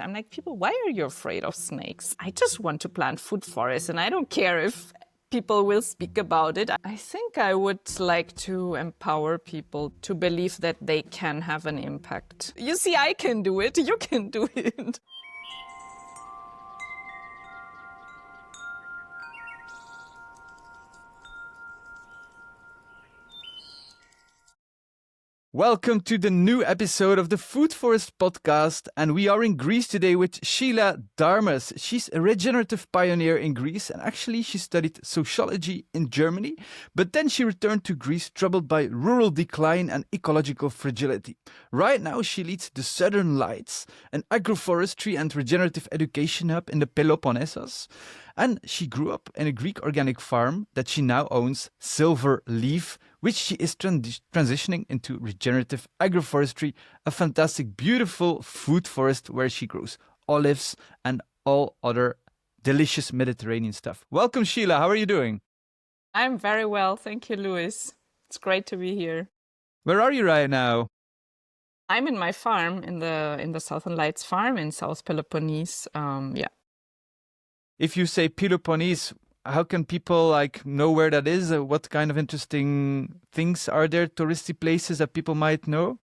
I'm like, people, why are you afraid of snakes? I just want to plant food forests and I don't care if people will speak about it. I think I would like to empower people to believe that they can have an impact. You see, I can do it. You can do it. Welcome to the new episode of the Food Forest podcast, and we are in Greece today with Sheila Darmos. She's a regenerative pioneer in Greece, and actually she studied sociology in Germany, but then she returned to Greece troubled by rural decline and ecological fragility. Right now she leads the Southern Lights, an agroforestry and regenerative education hub in the Peloponnesos, and she grew up in a Greek organic farm that she now owns, Silver Leaf, which she is transitioning into regenerative agroforestry, a fantastic, beautiful food forest where she grows olives and all other delicious Mediterranean stuff. Welcome, Sheila. How are you doing? I'm very well. Thank you, Louis. It's great to be here. Where are you right now? I'm in my farm, in the Southern Lights farm in South Peloponnese. If you say Peloponnese, how can people know where that is? What kind of interesting things are there, touristy places that people might know?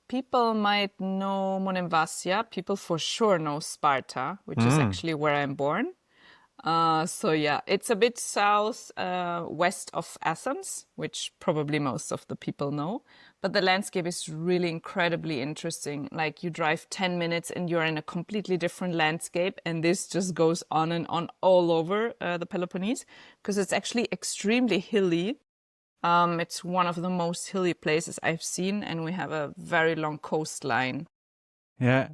People might know Monemvasia. People for sure know Sparta, which is actually where I'm born. It's a bit west of Athens, which probably most of the people know. But the landscape is really incredibly interesting. Like you drive 10 minutes and you're in a completely different landscape. And this just goes on and on all over the Peloponnese because it's actually extremely hilly. It's one of the most hilly places I've seen. And we have a very long coastline. Yeah,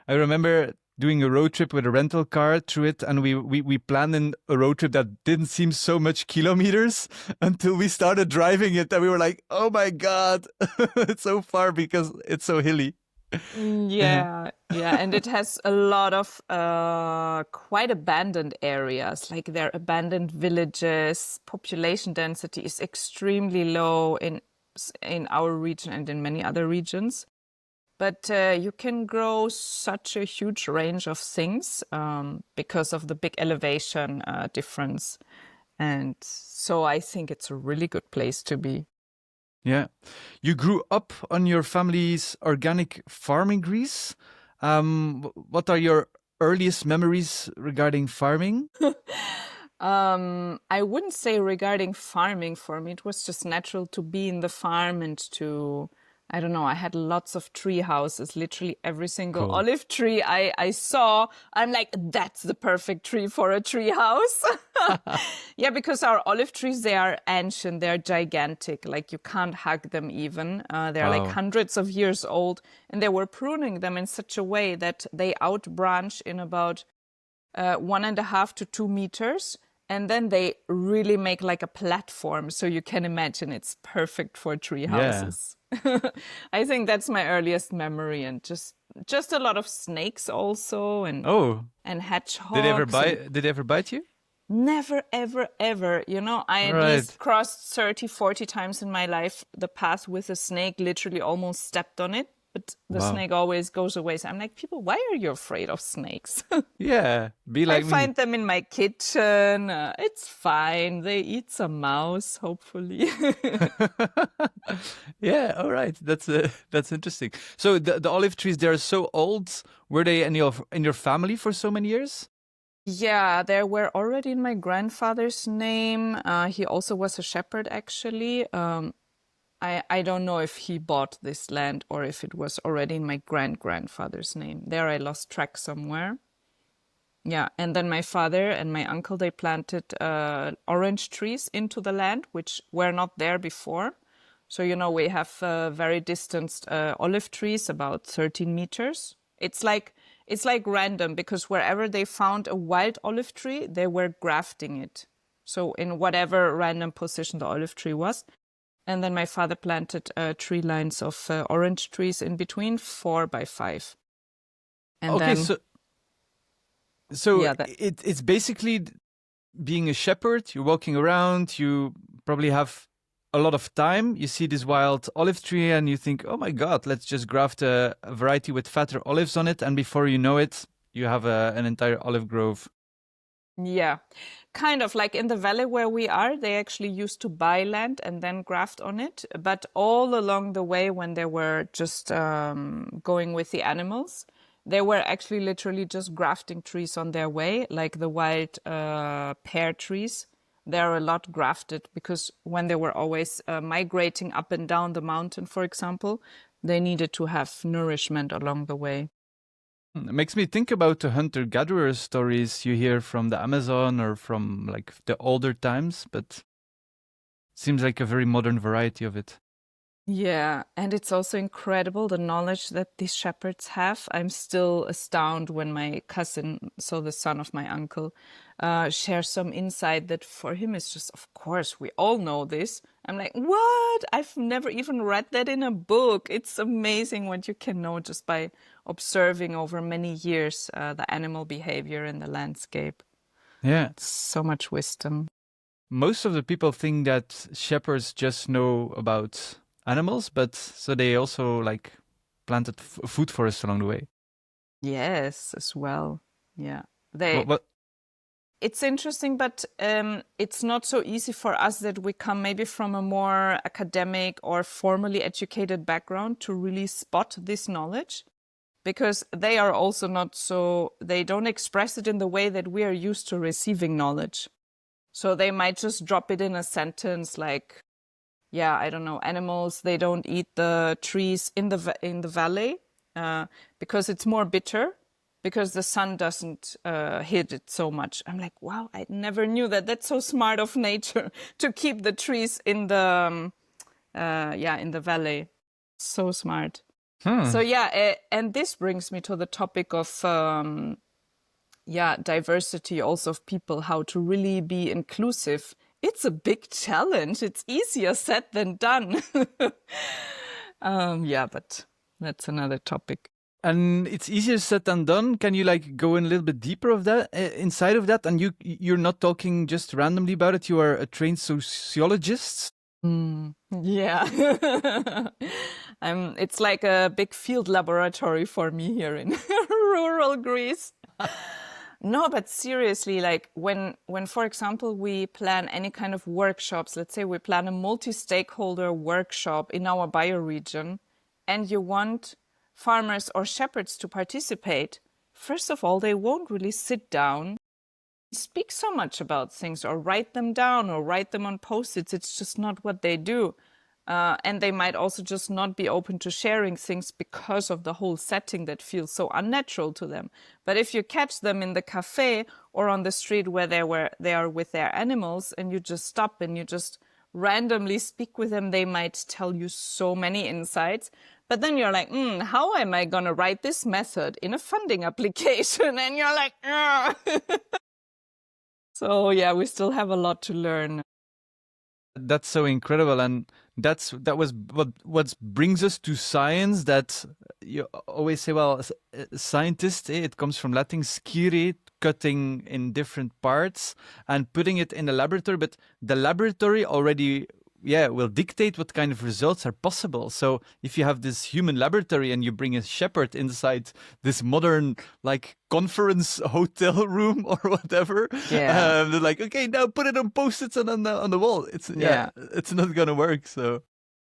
I remember doing a road trip with a rental car through it, and we planned in a road trip that didn't seem so much kilometers until we started driving it, and we were like, oh my God, it's so far because it's so hilly. Yeah, and it has a lot of quite abandoned areas, like there are abandoned villages. Population density is extremely low in our region and in many other regions. But you can grow such a huge range of things because of the big elevation difference. And so I think it's a really good place to be. Yeah. You grew up on your family's organic farm in Greece. What are your earliest memories regarding farming? I wouldn't say regarding farming for me. It was just natural to be in the farm and to... I don't know, I had lots of tree houses, literally every single olive tree I saw. I'm like, that's the perfect tree for a tree house. Yeah, because our olive trees, they are ancient, they're gigantic. Like you can't hug them even. They're like hundreds of years old. And they were pruning them in such a way that they outbranch in about 1.5 to 2 meters. And then they really make like a platform. So you can imagine it's perfect for tree houses. Yeah. I think that's my earliest memory, and just a lot of snakes also, and hedgehogs. Did they ever bite you? Never, ever, ever. You know, I at least crossed 30, 40 times in my life the path with a snake, literally almost stepped on it. But the snake always goes away. So I'm like, people, why are you afraid of snakes? Yeah, be like me. I find them in my kitchen. It's fine. They eat some mouse, hopefully. Yeah, all right. That's interesting. So the olive trees, they're so old. Were they in your family for so many years? Yeah, they were already in my grandfather's name. He also was a shepherd, actually. I don't know if he bought this land or if it was already in my grandfather's name. There I lost track somewhere. Yeah, and then my father and my uncle, they planted orange trees into the land, which were not there before. So, you know, we have very distanced olive trees, about 13 meters. It's like random, because wherever they found a wild olive tree, they were grafting it. So in whatever random position the olive tree was. And then my father planted tree lines of orange trees in between, 4 by 5. And okay, then, it's basically being a shepherd. You're walking around. You probably have a lot of time. You see this wild olive tree and you think, oh my God, let's just graft a variety with fatter olives on it. And before you know it, you have an entire olive grove. Yeah, kind of like in the valley where we are, they actually used to buy land and then graft on it. But all along the way, when they were just going with the animals, they were actually literally just grafting trees on their way, like the wild pear trees. They're a lot grafted because when they were always migrating up and down the mountain, for example, they needed to have nourishment along the way. It makes me think about the hunter-gatherer stories you hear from the Amazon or from like the older times, but seems like a very modern variety of it. Yeah, and it's also incredible the knowledge that these shepherds have. I'm still astounded when my cousin, so the son of my uncle, shares some insight that for him is just, of course, we all know this. I'm like, what? I've never even read that in a book. It's amazing what you can know just by observing over many years the animal behavior in the landscape. Yeah. So much wisdom. Most of the people think that shepherds just know about animals, but so they also like planted food forests along the way. Yes, as well. Yeah. What? It's interesting, but it's not so easy for us that we come maybe from a more academic or formally educated background to really spot this knowledge, because they are also not so, they don't express it in the way that we are used to receiving knowledge. So they might just drop it in a sentence like, yeah, I don't know, animals, they don't eat the trees in the valley because it's more bitter, because the sun doesn't hit it so much. I'm like, wow, I never knew that. That's so smart of nature to keep the trees in the in the valley. So smart. So yeah, and this brings me to the topic of diversity also of people, how to really be inclusive. It's a big challenge. It's easier said than done. But that's another topic. And it's easier said than done. Can you like go in a little bit deeper of that inside of that? And you're not talking just randomly about it. You are a trained sociologist. Yeah. It's like a big field laboratory for me here in rural Greece. No, but seriously, like when, for example, we plan any kind of workshops, let's say we plan a multi-stakeholder workshop in our bioregion, and you want farmers or shepherds to participate, first of all, they won't really sit down, speak so much about things or write them down or write them on post-its. It's just not what they do. And they might also just not be open to sharing things because of the whole setting that feels so unnatural to them. But if you catch them in the cafe or on the street where they are with their animals, and you just stop and you just randomly speak with them, they might tell you so many insights. But then you're like, how am I going to write this method in a funding application? And you're like, So yeah, we still have a lot to learn. That's so incredible, and that was what brings us to science. That you always say, well, scientist, it comes from Latin scire, cutting in different parts and putting it in the laboratory. But the laboratory already will dictate what kind of results are possible. So if you have this human laboratory and you bring a shepherd inside this modern like conference hotel room or whatever, they're like, okay, now put it on post-its and on the wall. It's not gonna work. So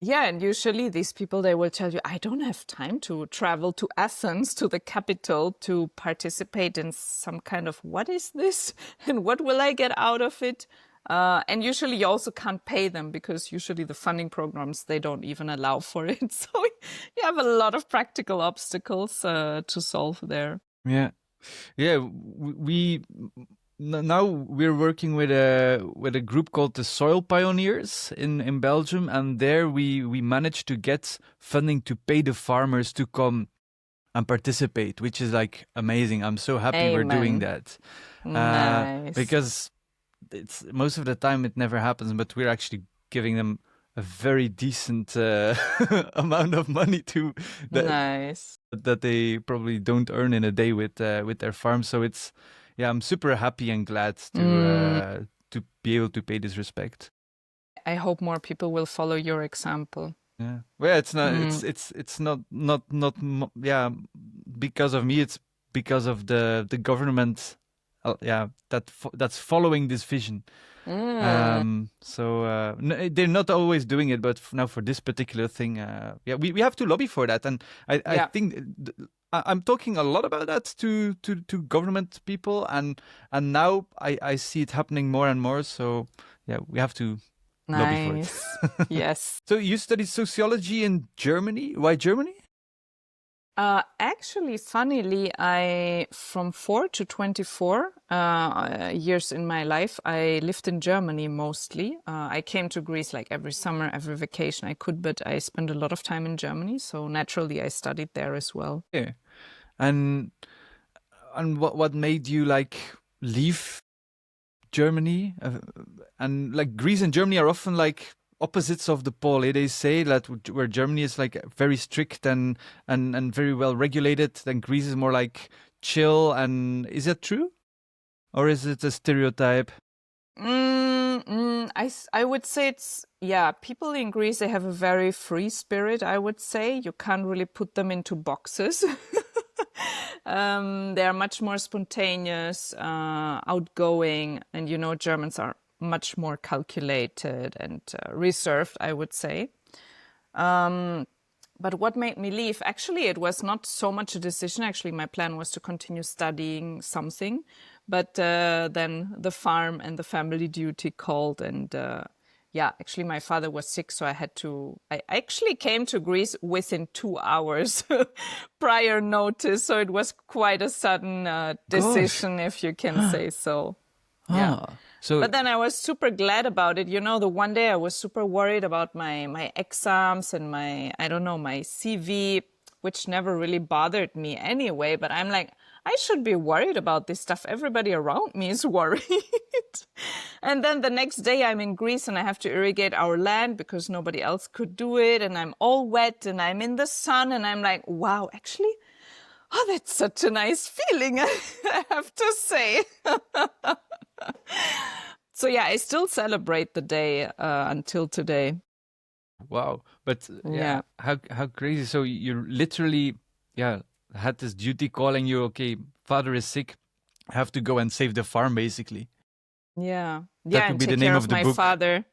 yeah, and usually these people, they will tell you, I don't have time to travel to Athens, to the capital, to participate in some kind of, what is this? And what will I get out of it? And usually you also can't pay them, because usually the funding programs, they don't even allow for it. So you have a lot of practical obstacles to solve there. Yeah. We now we're working with a group called the Soil Pioneers in Belgium, and there we managed to get funding to pay the farmers to come and participate, which is like amazing. I'm so happy we're doing that. Nice. Because it's most of the time it never happens, but we're actually giving them a very decent amount of money to that they probably don't earn in a day with their farm. So it's I'm super happy and glad to be able to pay this respect. I hope more people will follow your example. Yeah. Well, it's not. It's yeah. Because of me, it's because of the government. Yeah, that's following this vision. So they're not always doing it, but now for this particular thing, yeah, we have to lobby for that, and I think I'm talking a lot about that to government people, and now I see it happening more and more. So yeah, we have to lobby for it. Yes. So you studied sociology in Germany. Why Germany? Actually, funnily, from 4 to 24 years in my life, I lived in Germany mostly. I came to Greece like every summer, every vacation I could, but I spent a lot of time in Germany. So naturally, I studied there as well. Yeah. And what made you like leave Germany? And like Greece and Germany are often like opposites of the pole. They say that where Germany is like very strict and very well regulated, then Greece is more like chill. And is that true, or is it a stereotype? I would say people in Greece, they have a very free spirit, I would say. You can't really put them into boxes. They are much more spontaneous, outgoing, and Germans are much more calculated and reserved, I would say. But what made me leave? Actually, it was not so much a decision. Actually, my plan was to continue studying something. But then the farm and the family duty called. And actually, my father was sick. So I actually came to Greece within 2 hours prior notice. So it was quite a sudden decision, if you can say so. Yeah. But then I was super glad about it. The one day I was super worried about my exams and my CV, which never really bothered me anyway. But I'm like, I should be worried about this stuff. Everybody around me is worried. And then the next day I'm in Greece and I have to irrigate our land because nobody else could do it. And I'm all wet and I'm in the sun and I'm like, wow, actually, that's such a nice feeling, I have to say. So yeah, I still celebrate the day until today. Wow. But yeah, how crazy. So you literally had this duty calling you, okay, father is sick, have to go and save the farm, basically. Yeah. That would be the name of the book. Father.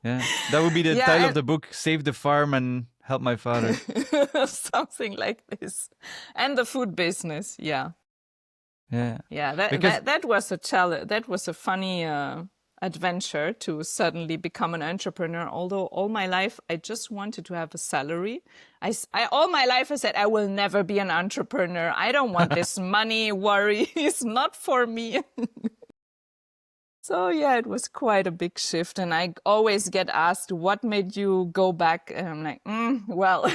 Yeah, that would be the title of the book, Save the Farm and Help My Father. Something like this. And the food business, yeah. Yeah. That was a challenge. That was a funny adventure to suddenly become an entrepreneur. Although all my life I just wanted to have a salary. All my life I said I will never be an entrepreneur. I don't want this money worry. It's not for me. So yeah, it was quite a big shift. And I always get asked, what made you go back? And I'm like, well.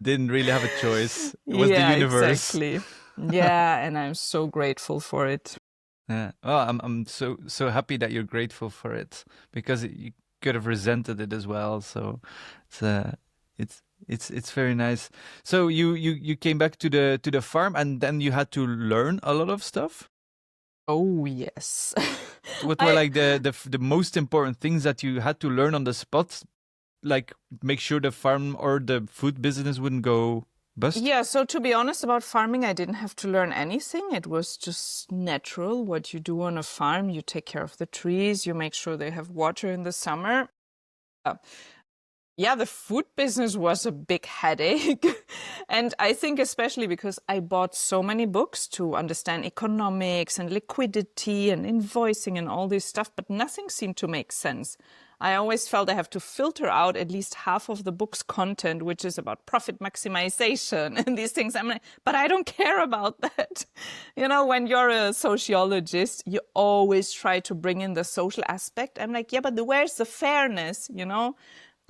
Didn't really have a choice. It was the universe. Exactly. Yeah, and I'm so grateful for it. Yeah. Oh, I'm so happy that you're grateful for it, because you could have resented it as well. So it's very nice. So you came back to the farm, and then you had to learn a lot of stuff. Oh yes. What were like the most important things that you had to learn on the spot, like make sure the farm or the food business wouldn't go bust? Yeah, so to be honest about farming, I didn't have to learn anything. It was just natural. What you do on a farm, you take care of the trees, you make sure they have water in the summer. Yeah, the food business was a big headache. And I think especially because I bought so many books to understand economics and liquidity and invoicing and all this stuff, but nothing seemed to make sense. I always felt I have to filter out at least half of the book's content, which is about profit maximization and these things. I'm like, but I don't care about that. When you're a sociologist, you always try to bring in the social aspect. I'm like, yeah, but where's the fairness,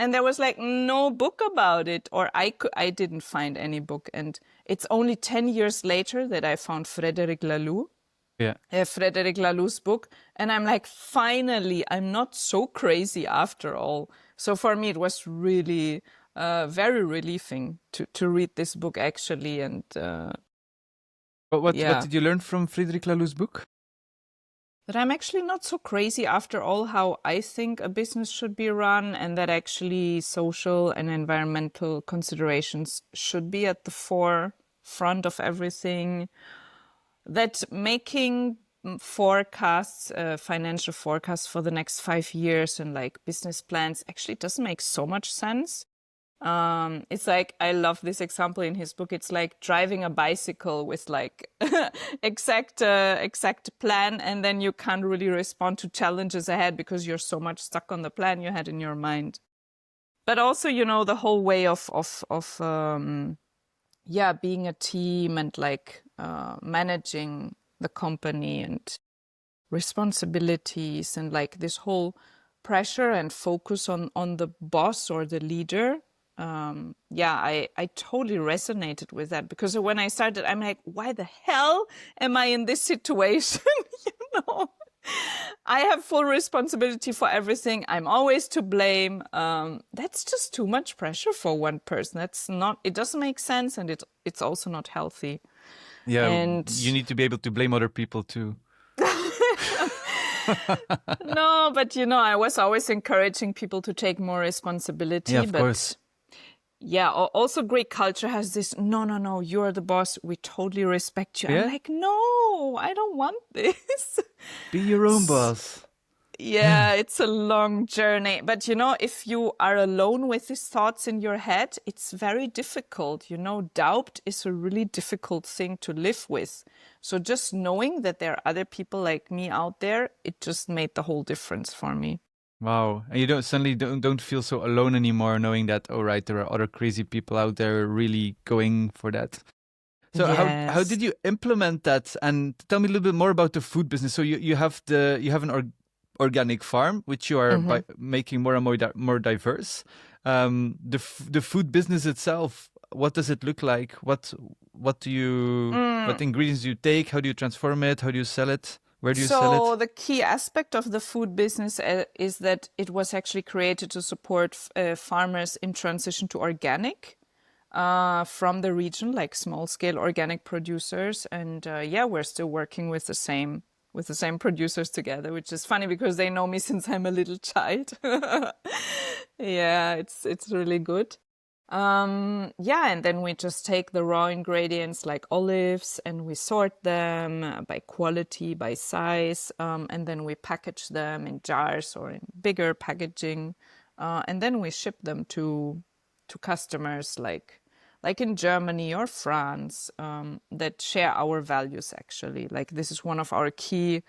And there was like no book about it, or I didn't find any book. And it's only 10 years later that I found Frédéric Laloux. Yeah. Frédéric Laloux's book. And I'm like, finally, I'm not so crazy after all. So for me, it was really very relieving to read this book, actually. And But what did you learn from Frédéric Laloux's book? That I'm actually not so crazy after all how I think a business should be run, and that actually social and environmental considerations should be at the forefront of everything. That making forecasts, financial forecasts for the next 5 years and like business plans actually doesn't make so much sense. It's like, I love this example in his book. It's like driving a bicycle with like exact plan, and then you can't really respond to challenges ahead because you're so much stuck on the plan you had in your mind. But also, the whole way of being a team and like managing the company and responsibilities and like this whole pressure and focus on the boss or the leader. I totally resonated with that, because when I started, I'm like, why the hell am I in this situation? I have full responsibility for everything. I'm always to blame. That's just too much pressure for one person. It doesn't make sense, and it's also not healthy. Yeah, and you need to be able to blame other people too. No, but I was always encouraging people to take more responsibility. Yeah, of course. Yeah, also Greek culture has this, no, you're the boss, we totally respect you. Yeah? I'm like, no, I don't want this. Be your own boss. Yeah, it's a long journey. But if you are alone with these thoughts in your head, it's very difficult. Doubt is a really difficult thing to live with. So just knowing that there are other people like me out there, it just made the whole difference for me. Wow. And you don't feel so alone anymore, knowing that, oh, right, there are other crazy people out there really going for that. So Yes. how did you implement that? And tell me a little bit more about the food business. So you have an organic farm, which you are making more and more diverse. The food business itself, what does it look like? What ingredients do you take? How do you transform it? How do you sell it? Where do you sell it? So the key aspect of the food business is that it was actually created to support farmers in transition to organic from the region, like small-scale organic producers. And we're still working with the same producers together, which is funny because they know me since I'm a little child. Yeah, it's really good. And then we just take the raw ingredients like olives and we sort them by quality, by size, and then we package them in jars or in bigger packaging, and then we ship them to customers like in Germany or France, that share our values actually. Like this is one of our key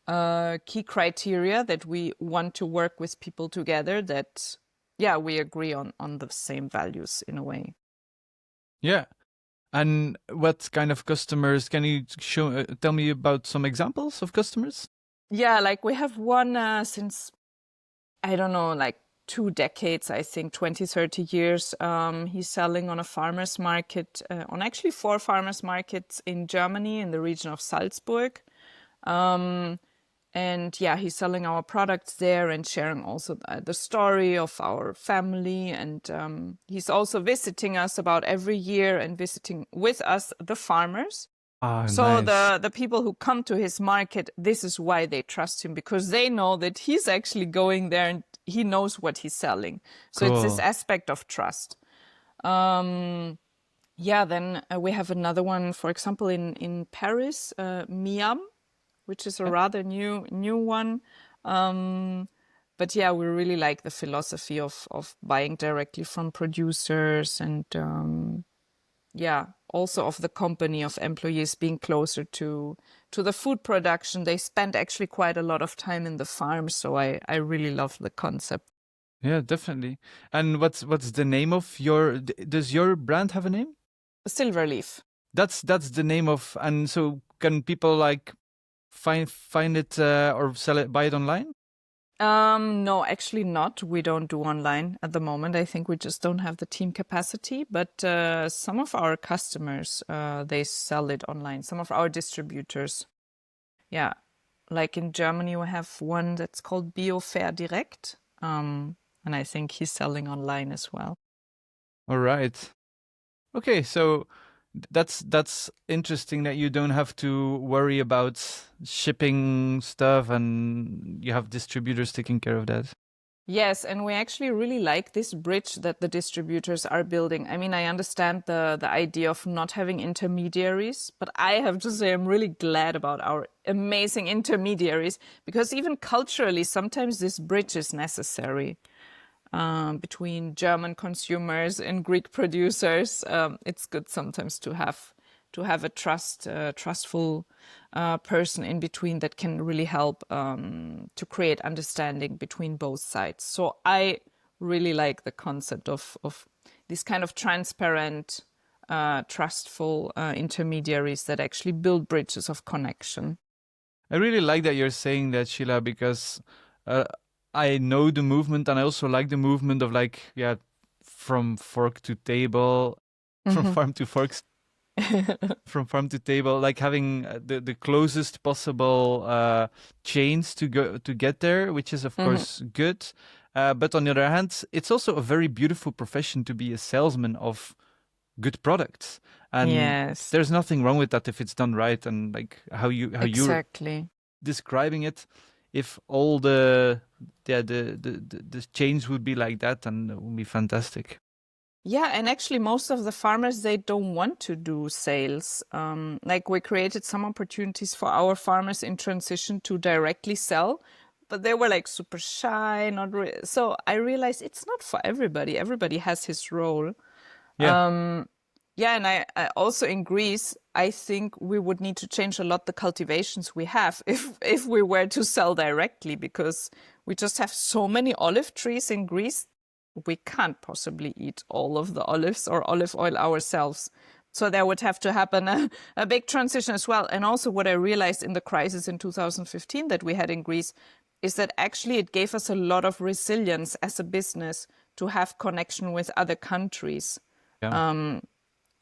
criteria, that we want to work with people together that we agree on the same values in a way. Yeah. And what kind of customers can you tell me about some examples of customers? Yeah, like we have one since, I don't know, like 2 decades, I think, 20, 30 years. He's selling on a farmer's market, on actually 4 farmers markets in Germany in the region of Salzburg. And he's selling our products there and sharing also the story of our family. And he's also visiting us about every year and visiting with us the farmers. Oh, So nice. the people who come to his market, this is why they trust him, because they know that he's actually going there and he knows what he's selling. So It's this aspect of trust. Then we have another one, for example, in Paris, Miam, which is a rather new one. But we really like the philosophy of buying directly from producers and also of the company, of employees being closer to the food production. They spend actually quite a lot of time in the farm, so I really love the concept. Yeah, definitely. And what's the name of does your brand have a name? Silverleaf. That's the name of, and so can people like find it or buy it online? No, actually not. We don't do online at the moment. I think we just don't have the team capacity. But some of our customers, they sell it online. Some of our distributors. Yeah. Like in Germany, we have one that's called Bioregional. And I think he's selling online as well. All right. Okay, so That's interesting that you don't have to worry about shipping stuff and you have distributors taking care of that. Yes, and we actually really like this bridge that the distributors are building. I mean, I understand the idea of not having intermediaries, but I have to say I'm really glad about our amazing intermediaries, because even culturally, sometimes this bridge is necessary between German consumers and Greek producers. It's good sometimes to have a trustful person in between that can really help to create understanding between both sides. So I really like the concept of these kind of transparent, trustful intermediaries that actually build bridges of connection. I really like that you're saying that, Sheila, because uh, I know the movement and I also like the movement of like, yeah, from fork to table, from farm to forks, from farm to table, like having the closest possible chains to go to get there, which is of course good. But on the other hand, it's also a very beautiful profession to be a salesman of good products, and Yes, there's nothing wrong with that if it's done right. And like how you're exactly. describing it, if all the chains would be like that, then it would be fantastic. Yeah, and actually, most of the farmers, they don't want to do sales. Like we created some opportunities for our farmers in transition to directly sell, but they were like super shy, not so I realized it's not for everybody. Everybody has his role. Yeah. Yeah, and I also in Greece, I think we would need to change a lot the cultivations we have if we were to sell directly, because we just have so many olive trees in Greece. We can't possibly eat all of the olives or olive oil ourselves. So there would have to happen a big transition as well. And also what I realized in the crisis in 2015 that we had in Greece is that actually it gave us a lot of resilience as a business to have connection with other countries. Yeah.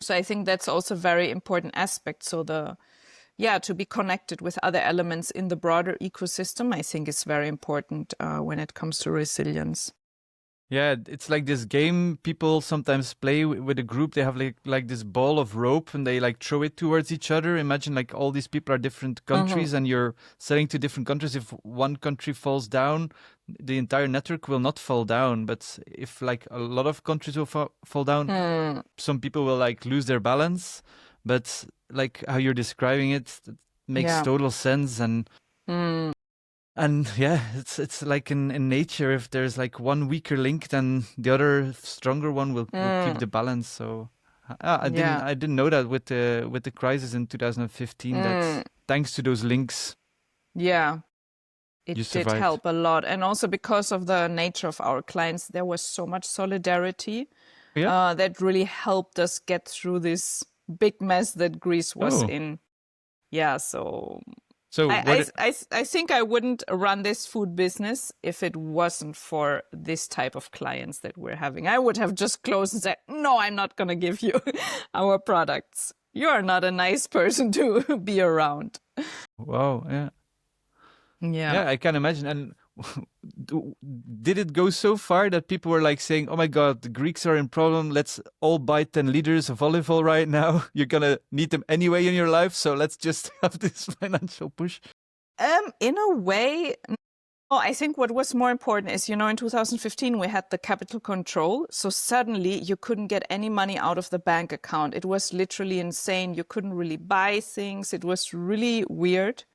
So I think that's also a very important aspect. So to be connected with other elements in the broader ecosystem, I think is very important when it comes to resilience. Yeah, it's like this game people sometimes play with a group. They have like this ball of rope and they like throw it towards each other. Imagine like all these people are different countries and you're selling to different countries. If one country falls down, the entire network will not fall down. But if like a lot of countries will fall down, some people will like lose their balance. But like how you're describing it, it makes Yeah. total sense. And yeah, it's like in nature, if there's like one weaker link, then the other stronger one will keep the balance. So Yeah. I didn't know that with the crisis in 2015 that thanks to those links Yeah. you It did survived. help a lot. And also because of the nature of our clients, there was so much solidarity Yeah. that really helped us get through this big mess that Greece was Oh, in. Yeah, so so what? I think I wouldn't run this food business if it wasn't for this type of clients that we're having. I would have just closed and said, no, I'm not going to give you our products. You're not a nice person to be around. Wow, yeah, Yeah. yeah, I can imagine. And did it go so far that people were like saying, "Oh my God, the Greeks are in problem. Let's all buy 10 liters of olive oil right now. You're gonna need them anyway in your life, so let's just have this financial push." In a way, no, I think what was more important is, in 2015, we had the capital control. So suddenly you couldn't get any money out of the bank account. It was literally insane. You couldn't really buy things. It was really weird,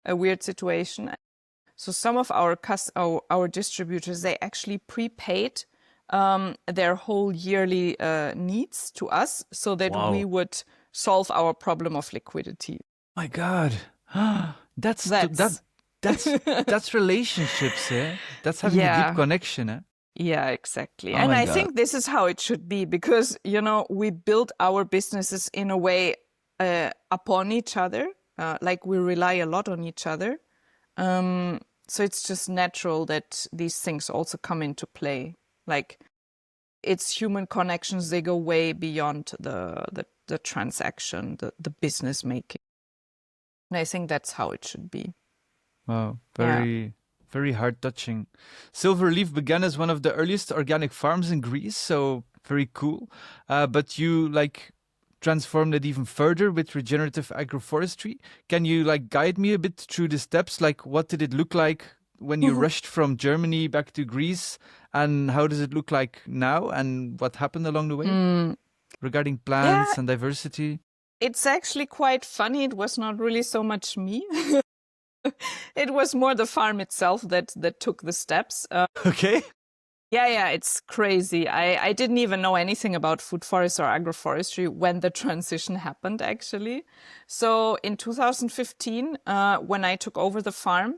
a weird situation. So some of our distributors, they actually prepaid their whole yearly needs to us so that we Wow. would solve our problem of liquidity. My God, that's That's that's relationships, eh? That's having a deep yeah. connection, eh? Yeah, exactly. Oh And my I God. think this is how it should be because, we build our businesses in a way upon each other, like we rely a lot on each other. So it's just natural that these things also come into play. Like it's human connections, they go way beyond the transaction, the business making. And I think that's how it should be. Wow, Yeah. very heart touching. Silverleaf began as one of the earliest organic farms in Greece, so very cool. But you like transformed it even further with regenerative agroforestry. Can you like guide me a bit through the steps? Like, what did it look like when you rushed from Germany back to Greece, and how does it look like now, and what happened along the way regarding Yeah, plants and diversity? it's actually quite funny. It was not really so much me. It was more the farm itself that took the steps. Okay. Yeah, it's crazy. I didn't even know anything about food forests or agroforestry when the transition happened, actually. So in 2015, when I took over the farm,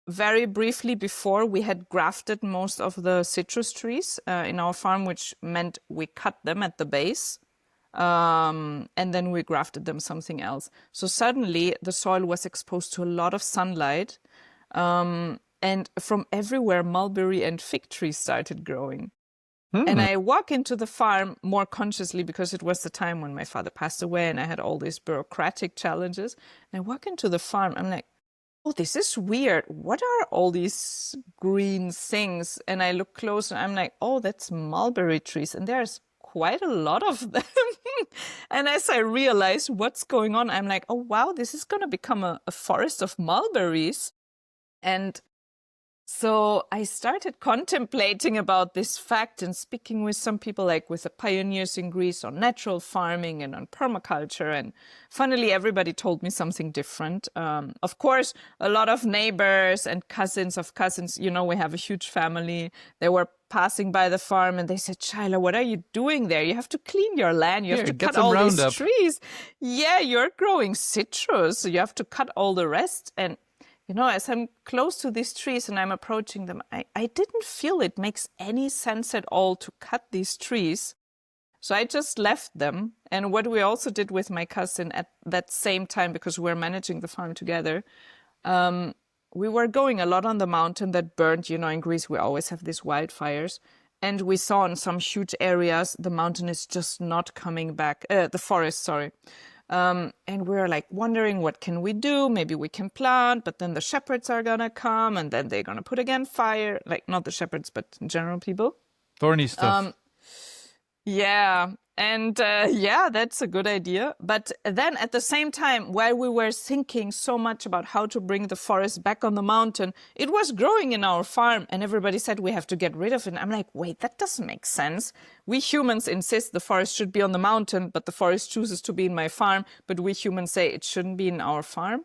very briefly before, we had grafted most of the citrus trees in our farm, which meant we cut them at the base. And then we grafted them something else. So suddenly the soil was exposed to a lot of sunlight. And from everywhere, mulberry and fig trees started growing. And I walk into the farm more consciously because it was the time when my father passed away and I had all these bureaucratic challenges. And I walk into the farm, I'm like, oh, this is weird. What are all these green things? And I look close and I'm like, oh, that's mulberry trees. And there's quite a lot of them. And as I realize what's going on, I'm like, oh, wow, this is going to become a forest of mulberries. And so I started contemplating about this fact and speaking with some people, like with the pioneers in Greece on natural farming and on permaculture. And finally, everybody told me something different. Of course, a lot of neighbors and cousins of cousins, you know, we have a huge family. They were passing by the farm and they said, Sheila, what are you doing there? You have to clean your land. You have to cut all these trees. Yeah, you're growing citrus. So you have to cut all the rest. And you know, as I'm close to these trees and I'm approaching them, I didn't feel it makes any sense at all to cut these trees. So I just left them. And what we also did with my cousin at that same time, because we were managing the farm together, we were going a lot on the mountain that burned. You know, in Greece, we always have these wildfires. And we saw in some huge areas, the mountain is just not coming back, the forest, sorry. And we were like wondering, what can we do? Maybe we can plant, but then the shepherds are going to come and then they're going to put again fire. Like not the shepherds, but in general people. Thorny stuff. Yeah. And yeah, that's a good idea. But then at the same time, while we were thinking so much about how to bring the forest back on the mountain, it was growing in our farm and everybody said we have to get rid of it. And I'm like, wait, that doesn't make sense. We humans insist the forest should be on the mountain, but the forest chooses to be in my farm. But we humans say it shouldn't be in our farm.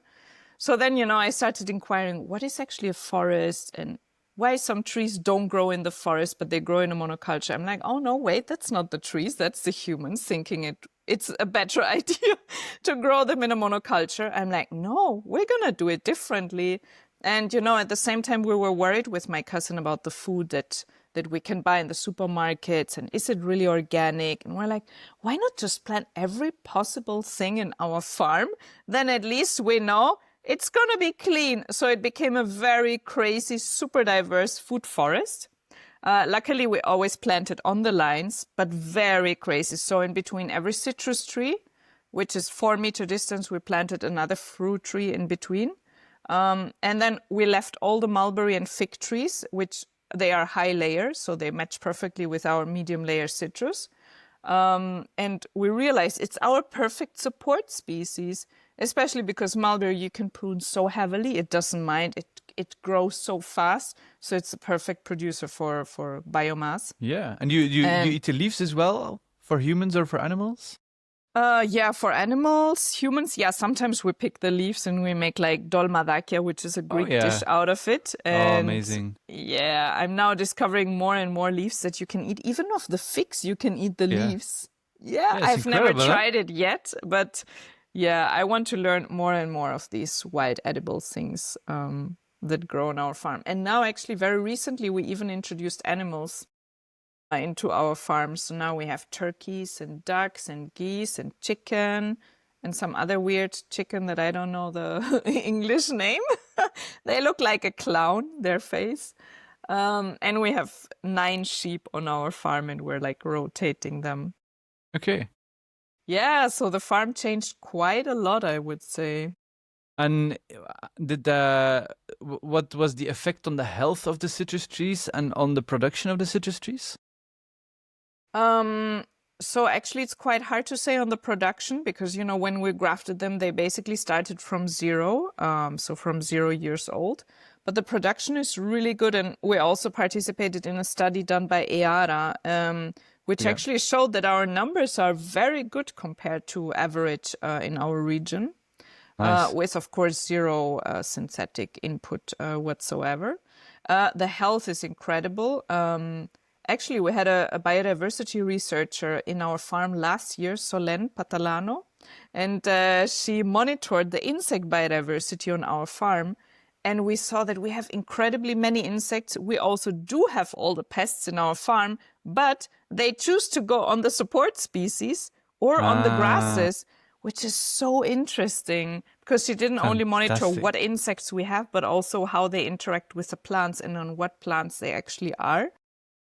So then, you know, I started inquiring, what is actually a forest and why some trees don't grow in the forest, but they grow in a monoculture. I'm like, oh, no, wait, that's not the trees. That's the humans thinking it's a better idea to grow them in a monoculture. I'm like, no, we're going to do it differently. And, you know, at the same time, we were worried with my cousin about the food that we can buy in the supermarkets. And is it really organic? And we're like, why not just plant every possible thing in our farm? Then at least we know it's going to be clean. So it became a very crazy, super diverse food forest. Luckily, we always planted on the lines, but very crazy. So in between every citrus tree, which is 4 meter distance, we planted another fruit tree in between. And then we left all the mulberry and fig trees, which they are high layers, so they match perfectly with our medium layer citrus. And we realized it's our perfect support species, especially because mulberry you can prune so heavily, it doesn't mind. It grows so fast, so it's a perfect producer for biomass. Yeah, and you eat the leaves as well for humans or for animals? Yeah, for animals, humans, yeah, sometimes we pick the leaves and we make like dolmadakia, which is a Greek dish out of it. And amazing. Yeah, I'm now discovering more and more leaves that you can eat. Even of the figs, you can eat the leaves. Yeah, I've never tried it yet, but yeah, I want to learn more and more of these wild edible things that grow on our farm. And now actually very recently, we even introduced animals into our farm. So now we have turkeys and ducks and geese and chicken and some other weird chicken that I don't know the English name. They look like a clown, their face. And we have 9 sheep on our farm and we're like rotating them. Okay. Yeah, so the farm changed quite a lot, I would say. And what was the effect on the health of the citrus trees and on the production of the citrus trees? So actually, it's quite hard to say on the production because, when we grafted them, they basically started from zero, so from 0 years old. But the production is really good. And we also participated in a study done by EARA, which actually showed that our numbers are very good compared to average in our region, Nice. with, of course, zero synthetic input whatsoever. The health is incredible. Actually, we had a biodiversity researcher in our farm last year, Solène Patalano, and she monitored the insect biodiversity on our farm. And we saw that we have incredibly many insects. We also do have all the pests in our farm, but they choose to go on the support species or on the grasses, which is so interesting because she didn't only monitor what insects we have, but also how they interact with the plants and on what plants they actually are.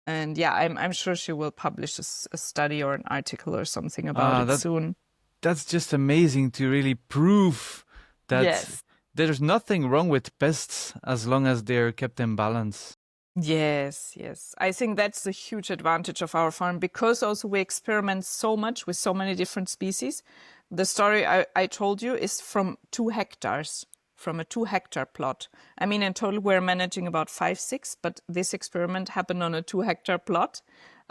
And yeah, I'm sure she will publish a study or an article or something about it soon. That's just amazing to really prove that there's nothing wrong with pests as long as they're kept in balance. Yes. I think that's the huge advantage of our farm because also we experiment so much with so many different species. The story I told you is from 2 hectares. From a 2-hectare plot. I mean, in total, we're managing about 5-6, but this experiment happened on a 2-hectare plot.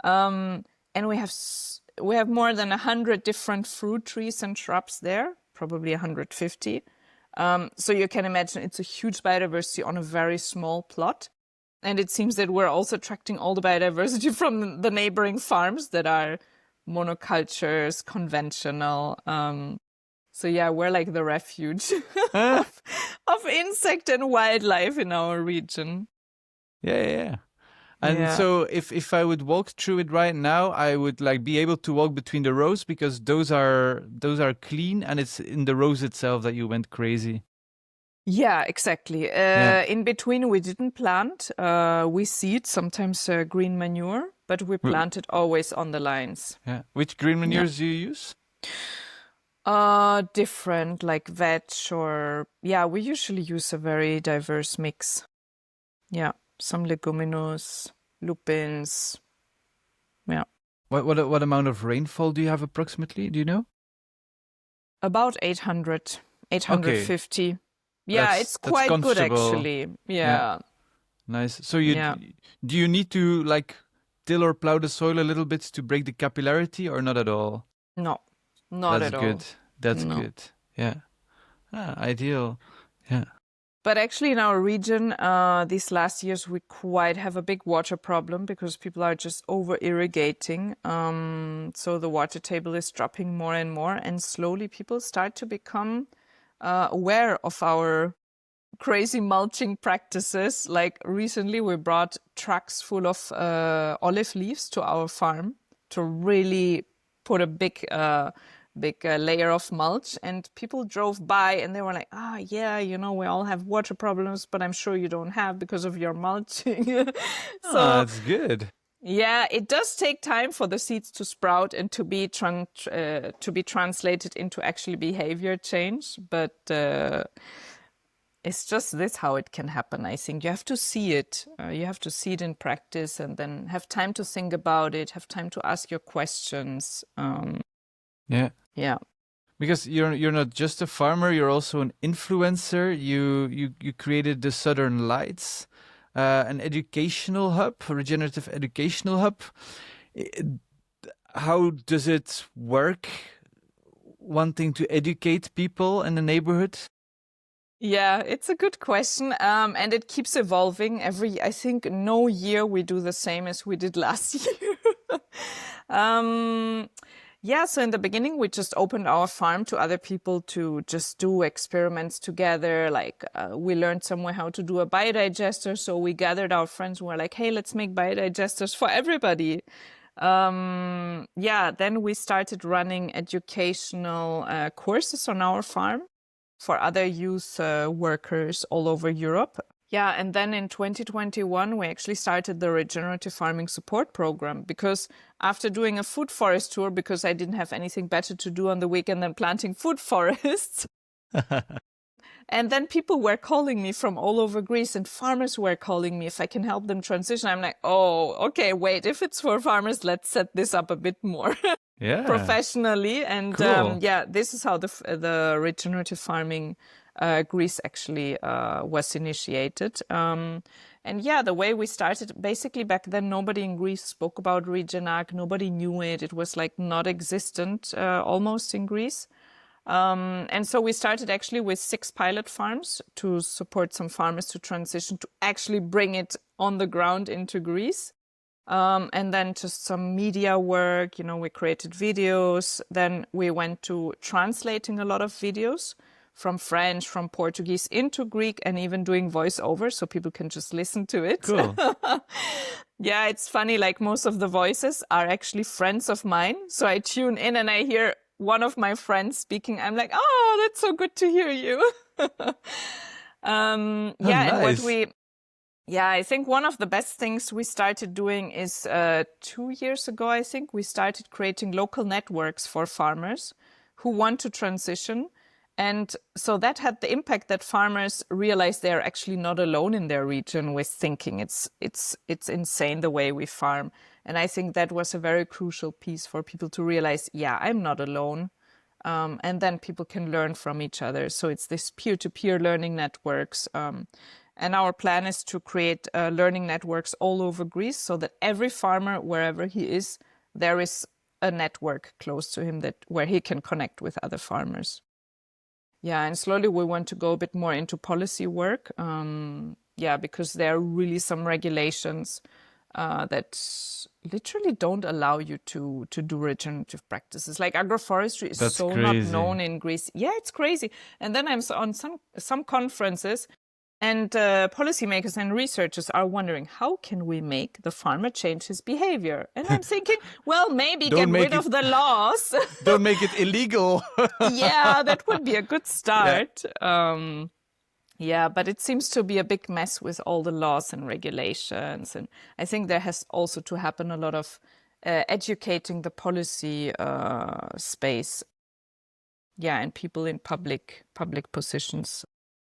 And we have more than 100 different fruit trees and shrubs there, probably 150. So you can imagine it's a huge biodiversity on a very small plot. And it seems that we're also attracting all the biodiversity from the neighboring farms that are monocultures, conventional. So yeah, we're like the refuge of insect and wildlife in our region. Yeah. And so if I would walk through it right now, I would be able to walk between the rows because those are clean and it's in the rows itself that you went crazy. Yeah, exactly. In between, we didn't plant. We seed, sometimes green manure, but we planted always on the lines. Yeah. Which green manures do you use? Different, like veg or... Yeah, we usually use a very diverse mix. Yeah, some leguminous, lupins. Yeah. What amount of rainfall do you have approximately? Do you know? About 850. Okay. Yeah, it's quite good actually. Yeah. Nice. So do you need to till or plow the soil a little bit to break the capillarity or not at all? No, not at all. That's good. Yeah. Ideal. Yeah. But actually in our region, these last years, we quite have a big water problem because people are just over-irrigating. So the water table is dropping more and more. And slowly people start to become aware of our crazy mulching practices. Like recently we brought trucks full of olive leaves to our farm to really put a big layer of mulch, and people drove by and they were like, we all have water problems, but I'm sure you don't have because of your mulching. So that's good. Yeah, it does take time for the seeds to sprout and to be translated into actually behavior change, but it's just this how it can happen. I think you have to see it. You have to see it in practice and then have time to think about it, have time to ask your questions. Yeah. Because you're not just a farmer, you're also an influencer. You created the Southern Lights, an educational hub, a regenerative educational hub. How does it work, wanting to educate people in the neighborhood? Yeah, it's a good question. And it keeps evolving I think no year we do the same as we did last year. So in the beginning, we just opened our farm to other people to just do experiments together. We learned somewhere how to do a biodigester. So we gathered our friends and were like, hey, let's make biodigesters for everybody. Then we started running educational courses on our farm for other youth workers all over Europe. Yeah, and then in 2021, we actually started the Regenerative Farming Support Program because after doing a food forest tour, because I didn't have anything better to do on the weekend than planting food forests. And then people were calling me from all over Greece and farmers were calling me if I can help them transition. I'm like, oh, okay, wait, if it's for farmers, let's set this up a bit more. professionally. And Cool. this is how the regenerative farming Greece actually was initiated. And the way we started, basically back then, nobody in Greece spoke about Regenag. Nobody knew it. It was like not existent almost in Greece. And so we started actually with 6 pilot farms to support some farmers to transition to actually bring it on the ground into Greece. And then just some media work, we created videos. Then we went to translating a lot of videos from French, from Portuguese into Greek, and even doing voiceover so people can just listen to it. Cool. Yeah, it's funny, like most of the voices are actually friends of mine. So I tune in and I hear one of my friends speaking. I'm like, oh, that's so good to hear you. And what Nice. I think one of the best things we started doing is 2 years ago, I think, we started creating local networks for farmers who want to transition. And so that had the impact that farmers realized they're actually not alone in their region with thinking it's insane the way we farm. And I think that was a very crucial piece for people to realize, I'm not alone. And then people can learn from each other. So it's this peer-to-peer learning networks. And our plan is to create learning networks all over Greece so that every farmer, wherever he is, there is a network close to him where he can connect with other farmers. Yeah, and slowly we want to go a bit more into policy work. Because there are really some regulations that literally don't allow you to do regenerative practices. Like agroforestry is That's so not crazy. known in Greece. Yeah, it's crazy. And then I'm on some conferences, and policymakers and researchers are wondering, how can we make the farmer change his behavior? And I'm thinking, well, maybe get rid of the laws. Don't make it illegal. Yeah, that would be a good start. But it seems to be a big mess with all the laws and regulations. And I think there has also to happen a lot of educating the policy space. Yeah, and people in public positions,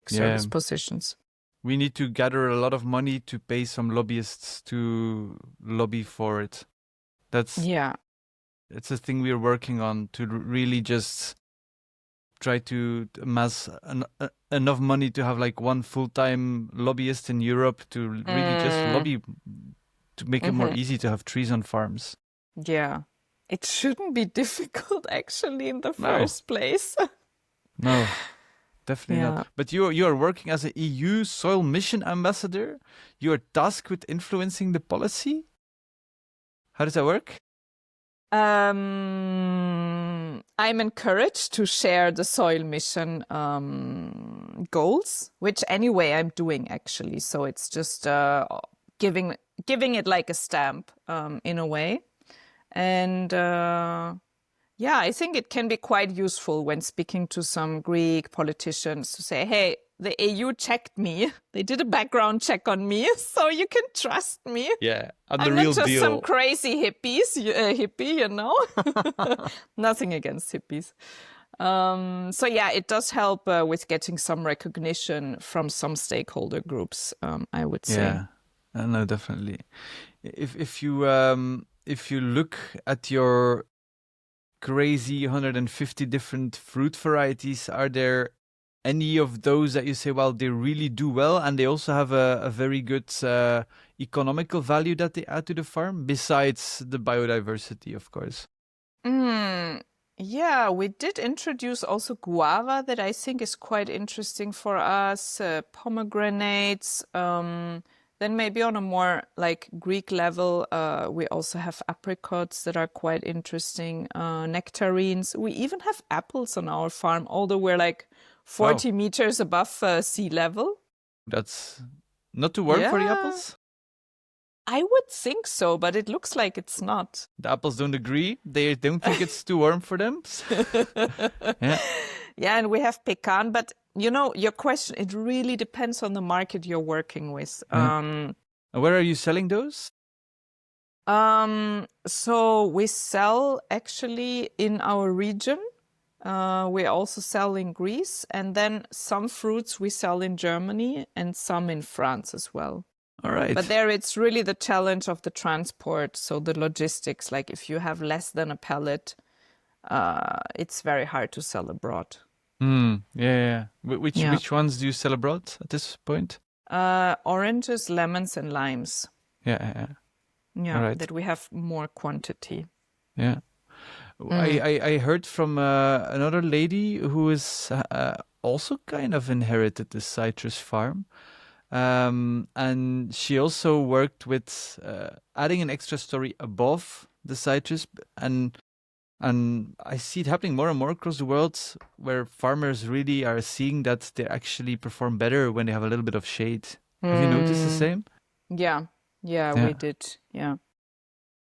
service positions. We need to gather a lot of money to pay some lobbyists to lobby for it. It's a thing we're working on to really just try to amass enough money to have like one full-time lobbyist in Europe to really just lobby to make it more easy to have trees on farms. Yeah. It shouldn't be difficult actually in the first place. No. Definitely not. But you are working as an EU soil mission ambassador. You are tasked with influencing the policy. How does that work? I'm encouraged to share the soil mission goals, which anyway I'm doing actually. So it's just giving it like a stamp in a way. And I think it can be quite useful when speaking to some Greek politicians to say, hey, the EU checked me. They did a background check on me, so you can trust me. Yeah, I'm not just some crazy hippie, Nothing against hippies. It does help with getting some recognition from some stakeholder groups, I would say. Yeah, no, definitely. If you look at your crazy 150 different fruit varieties, are there any of those that you say, well, they really do well and they also have a very good economical value that they add to the farm, besides the biodiversity, of course? Yeah, we did introduce also guava that I think is quite interesting for us, pomegranates. Then maybe on a more like Greek level, we also have apricots that are quite interesting, nectarines. We even have apples on our farm, although we're like 40 meters above sea level. That's not too warm for the apples? I would think so, but it looks like it's not. The apples don't agree. They don't think it's too warm for them. Yeah, and we have pecan, but your question, it really depends on the market you're working with. Where are you selling those? So we sell actually in our region. We also sell in Greece, and then some fruits we sell in Germany and some in France as well. All right. But there it's really the challenge of the transport. So the logistics, like if you have less than a pallet, it's very hard to sell abroad. Yeah. Yeah. Which ones do you sell abroad at this point? Oranges, lemons, and limes. Yeah. Yeah, All right. that we have more quantity. Yeah. I heard from another lady who is also kind of inherited the citrus farm. And she also worked with adding an extra story above the citrus, and I see it happening more and more across the world, where farmers really are seeing that they actually perform better when they have a little bit of shade. Have you noticed the same? Yeah, we did. Yeah.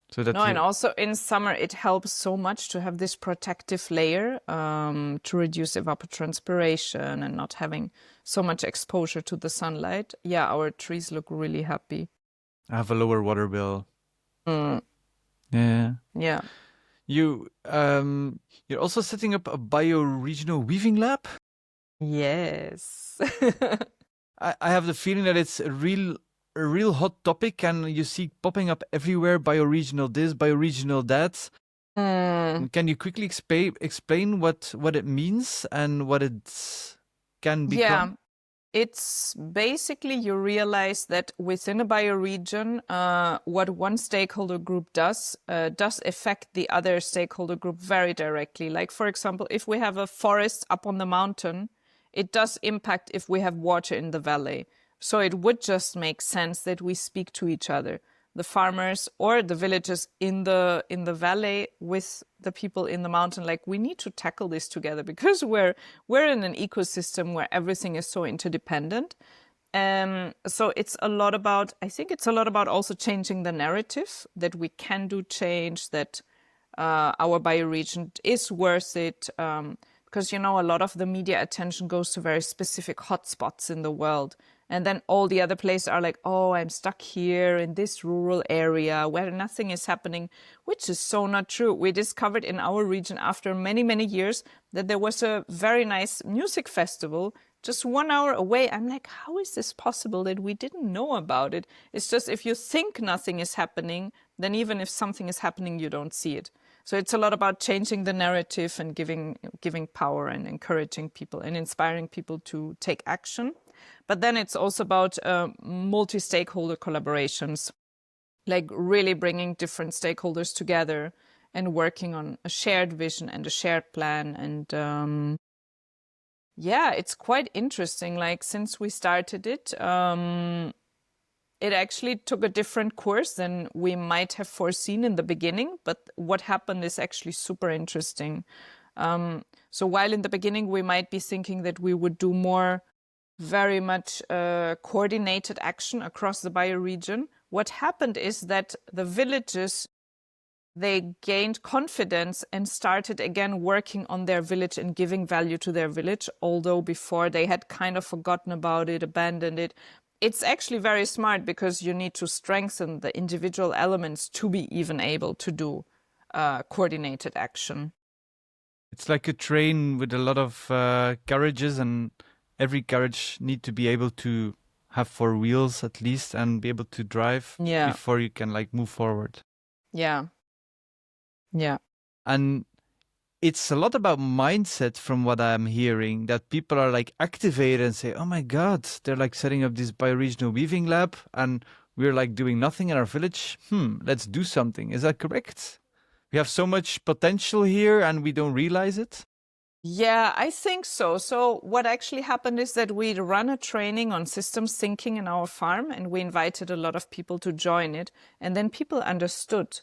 So that And also in summer, it helps so much to have this protective layer to reduce evapotranspiration and not having so much exposure to the sunlight. Yeah, our trees look really happy. have a lower water bill. Mm. Yeah. Yeah. You're also setting up a bioregional weaving lab. Yes. I have the feeling that it's a real hot topic, and you see popping up everywhere, bioregional this, bioregional that. Can you quickly explain what it means and what it can become? Yeah, it's basically you realize that within a bioregion, what one stakeholder group does affect the other stakeholder group very directly. Like, for example, if we have a forest up on the mountain, it does impact if we have water in the valley. So it would just make sense that we speak to each other, the farmers or the villagers in the valley with the people in the mountain. Like, we need to tackle this together because we're in an ecosystem where everything is so interdependent. So it's a lot about, I think it's a lot about also changing the narrative that we can do change, that our bioregion is worth it. Because, a lot of the media attention goes to very specific hotspots in the world. And then all the other places are like, oh, I'm stuck here in this rural area where nothing is happening, which is so not true. We discovered in our region after many, many years that there was a very nice music festival just 1 hour away. I'm like, how is this possible that we didn't know about it? It's just if you think nothing is happening, then even if something is happening, you don't see it. So it's a lot about changing the narrative and giving power and encouraging people and inspiring people to take action. But then it's also about multi-stakeholder collaborations, like really bringing different stakeholders together and working on a shared vision and a shared plan. And it's quite interesting. Like, since we started it, it actually took a different course than we might have foreseen in the beginning. But what happened is actually super interesting. So while in the beginning we might be thinking that we would do more very much coordinated action across the bioregion, what happened is that the villages, they gained confidence and started again working on their village and giving value to their village, although before they had kind of forgotten about it, abandoned it. It's actually very smart because you need to strengthen the individual elements to be even able to do coordinated action. It's like a train with a lot of carriages, and every carriage need to be able to have 4 wheels at least and be able to drive before you can move forward. Yeah. And it's a lot about mindset from what I'm hearing, that people are activated and say, oh my God, they're setting up this bioregional weaving lab and we're doing nothing in our village. Let's do something. Is that correct? We have so much potential here and we don't realize it? Yeah, I think so. So what actually happened is that we run a training on systems thinking in our farm, and we invited a lot of people to join it. And then people understood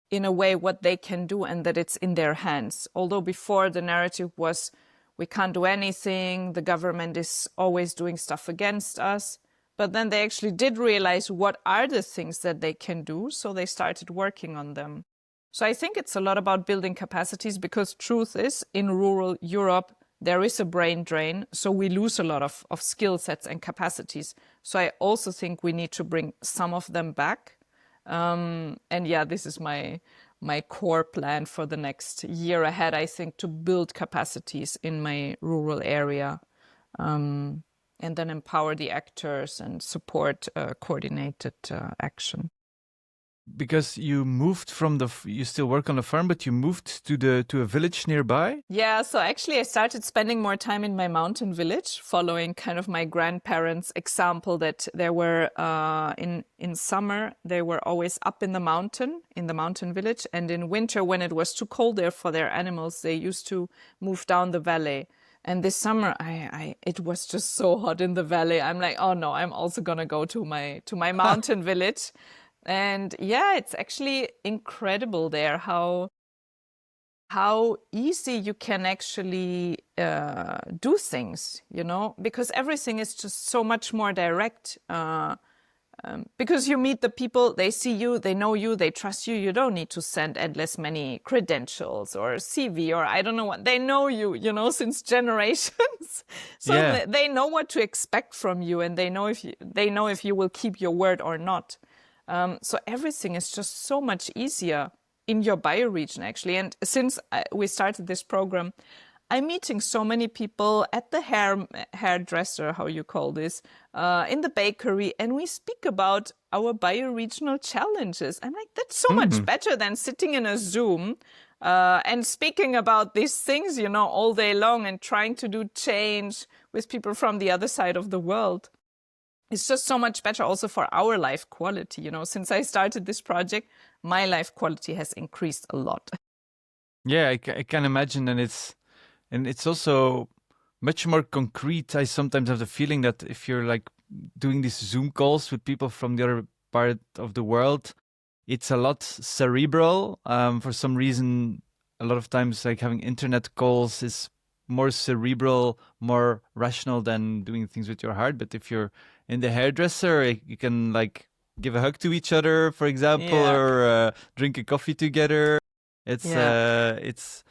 in a way what they can do and that it's in their hands. Although before the narrative was, we can't do anything, the government is always doing stuff against us. But then they actually did realize what are the things that they can do. So they started working on them. So I think it's a lot about building capacities, because truth is, in rural Europe, there is a brain drain. So we lose a lot of skill sets and capacities. So I also think we need to bring some of them back. This is my core plan for the next year ahead, I think, to build capacities in my rural area. and then empower the actors and support coordinated action. Because you moved from you still work on the farm, but you moved to a village nearby? Yeah, so actually I started spending more time in my mountain village, following kind of my grandparents' example that there were, in summer, they were always up in the mountain village. And in winter, when it was too cold there for their animals, they used to move down the valley. And this summer, it was just so hot in the valley. I'm like, oh no, I'm also gonna go to my mountain village. And yeah, it's actually incredible there how easy you can actually do things, because everything is just so much more direct. Because you meet the people, they see you, they know you, they trust you. You don't need to send endless many credentials or CV or I don't know what. They know you, since generations. So Yeah. they know what to expect from you, and they know if you will keep your word or not. So everything is just so much easier in your bioregion, actually. And since we started this program, I'm meeting so many people at the hairdresser, how you call this, in the bakery, and we speak about our bioregional challenges. I'm like, that's so much better than sitting in a Zoom and speaking about these things, all day long and trying to do change with people from the other side of the world. It's just so much better also for our life quality. Since I started this project, my life quality has increased a lot. Yeah, I can imagine. And it's also much more concrete. I sometimes have the feeling that if you're like doing these Zoom calls with people from the other part of the world, it's a lot cerebral. For some reason, a lot of times like having internet calls is more cerebral, more rational than doing things with your heart. But if you're in the hairdresser, you can like give a hug to each other, for example, or drink a coffee together. It's also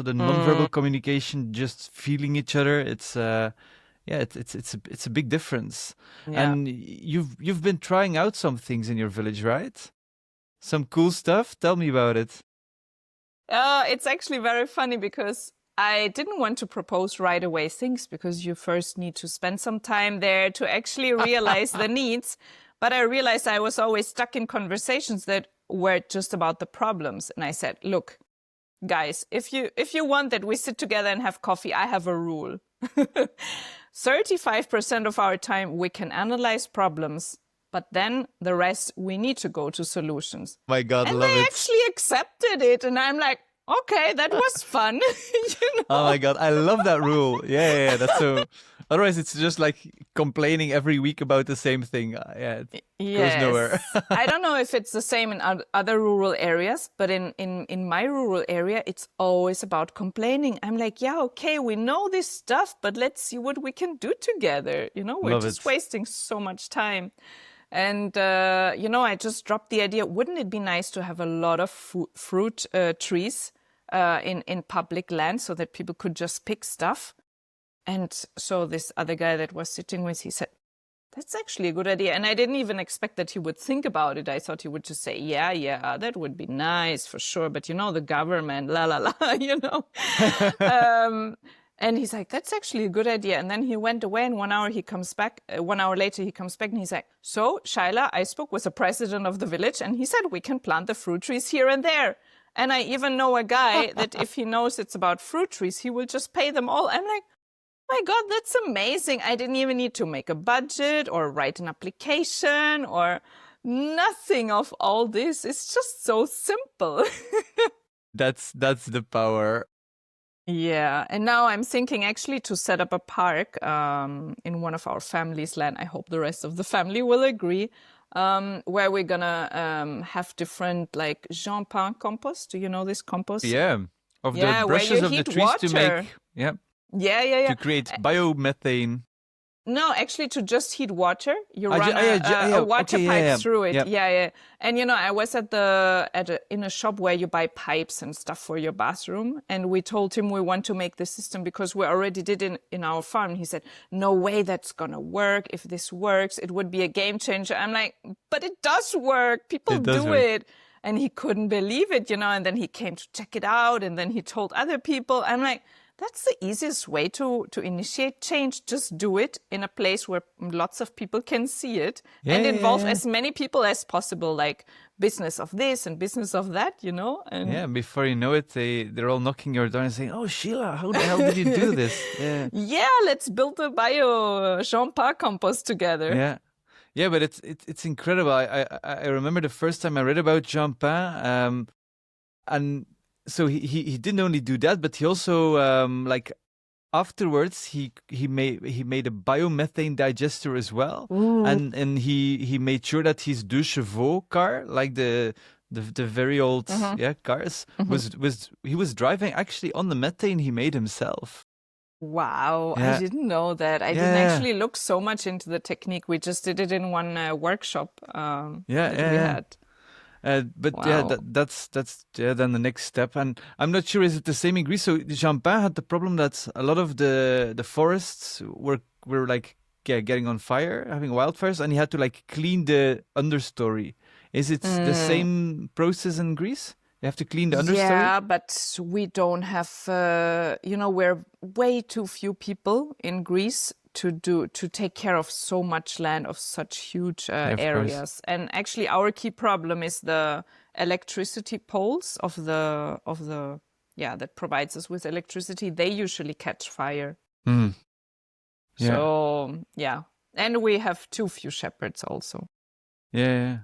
the nonverbal communication, just feeling each other. It's a big difference. Yeah. And you've been trying out some things in your village, right? Some cool stuff. Tell me about it. It's actually very funny because I didn't want to propose right away things, because you first need to spend some time there to actually realize the needs. But I realized I was always stuck in conversations that were just about the problems. And I said, look, guys, if you want that we sit together and have coffee, I have a rule. 35% of our time we can analyze problems, but then the rest we need to go to solutions. My God, and love they it. actually accepted it, and I'm like, okay, that was fun. Oh my God, I love that rule. Yeah, that's so. Otherwise, it's just like complaining every week about the same thing. Yeah, it goes nowhere. I don't know if it's the same in other rural areas, but in my rural area, it's always about complaining. I'm like, yeah, okay, we know this stuff, but let's see what we can do together. We're just wasting so much time. And, I just dropped the idea, wouldn't it be nice to have a lot of fruit trees in public land so that people could just pick stuff? And so this other guy that was sitting with, he said, that's actually a good idea. And I didn't even expect that he would think about it. I thought he would just say, yeah, that would be nice for sure. But, the government, la, la, la, And he's like, that's actually a good idea. And then he went away, and 1 hour he comes back. 1 hour later, he comes back and he's like, so, Sheila, I spoke with the president of the village, and he said we can plant the fruit trees here and there. And I even know a guy that if he knows it's about fruit trees, he will just pay them all. I'm like, my God, that's amazing. I didn't even need to make a budget or write an application or nothing of all this. It's just so simple. That's the power. Yeah, and now I'm thinking actually to set up a park in one of our family's land. I hope the rest of the family will agree, where we're gonna have different like Jean Pain compost. Do you know this compost? Yeah, the brushes of the trees water. to make. Yeah. To create biomethane. No, actually, to just heat water, you run a water pipe through it. Yeah. And I was in a shop where you buy pipes and stuff for your bathroom, and we told him we want to make the system because we already did it in our farm. He said, "No way, that's gonna work. If this works, it would be a game changer." I'm like, "But it does work. People do it." And he couldn't believe it, And then he came to check it out, and then he told other people. I'm like, That's the easiest way to initiate change. Just do it in a place where lots of people can see it Yeah, and yeah, involve yeah. as many people as possible, like business of this and business of that, and Yeah, before you know it, they're all knocking your door and saying, "Oh, Sheila, how the hell did you do this?" Yeah, yeah, let's build a bio Jean compost together. yeah, yeah. But it's incredible. I remember the first time I read about Jampin, and so he didn't only do that, but he also like afterwards he made a biomethane digester as well, Ooh. and he made sure that his deux chevaux car, like the very old cars, was he was driving actually on the methane he made himself. Wow, I Yeah, didn't know that. I didn't yeah, actually look so much into the technique. We just did it in one workshop yeah, that yeah, we yeah. had. But yeah, Wow. that's yeah, then the next step, and I'm not sure is it the same in Greece. So Champagne had the problem that a lot of the forests were like getting on fire, having wildfires, and he had to like clean the understory. Is it the Mm. same process in Greece? You have to clean the understory. Yeah, but we don't have, we're way too few people in Greece to take care of so much land of such huge Yeah, of course. areas. And actually, our key problem is the electricity poles of the yeah that provides us with electricity. They usually catch fire. Hmm. Yeah, So yeah, and we have too few shepherds also. yeah, yeah.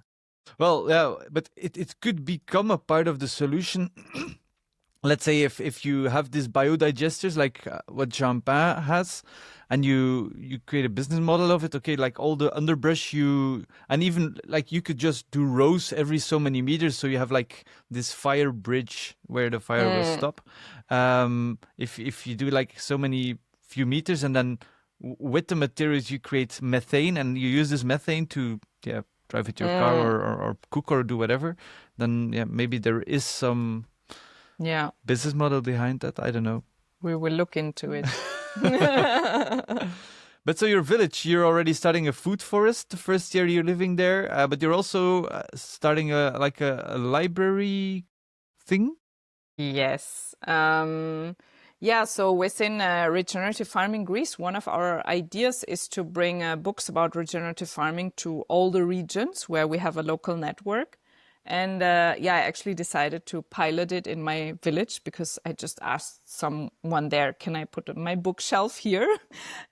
Well, yeah, but it could become a part of the solution. Let's say if you have these biodigesters like what Champagne has, and you create a business model of it, okay, like all the underbrush and even like you could just do rows every so many meters, so you have like this fire bridge where the fire will Mm, stop. If you do like so many few meters, and then with the materials you create methane, and you use this methane to drive with your car, mm, or cook or do whatever, then yeah, maybe there is some yeah, business model behind that. I don't know. we will look into it. But so your village, you're already starting a food forest the first year you're living there, but you're also starting a library thing. Yes. Yeah, so within regenerative farming Greece, one of our ideas is to bring books about regenerative farming to all the regions where we have a local network. And yeah, I actually decided to pilot it in my village because I just asked someone there, can I put my bookshelf here?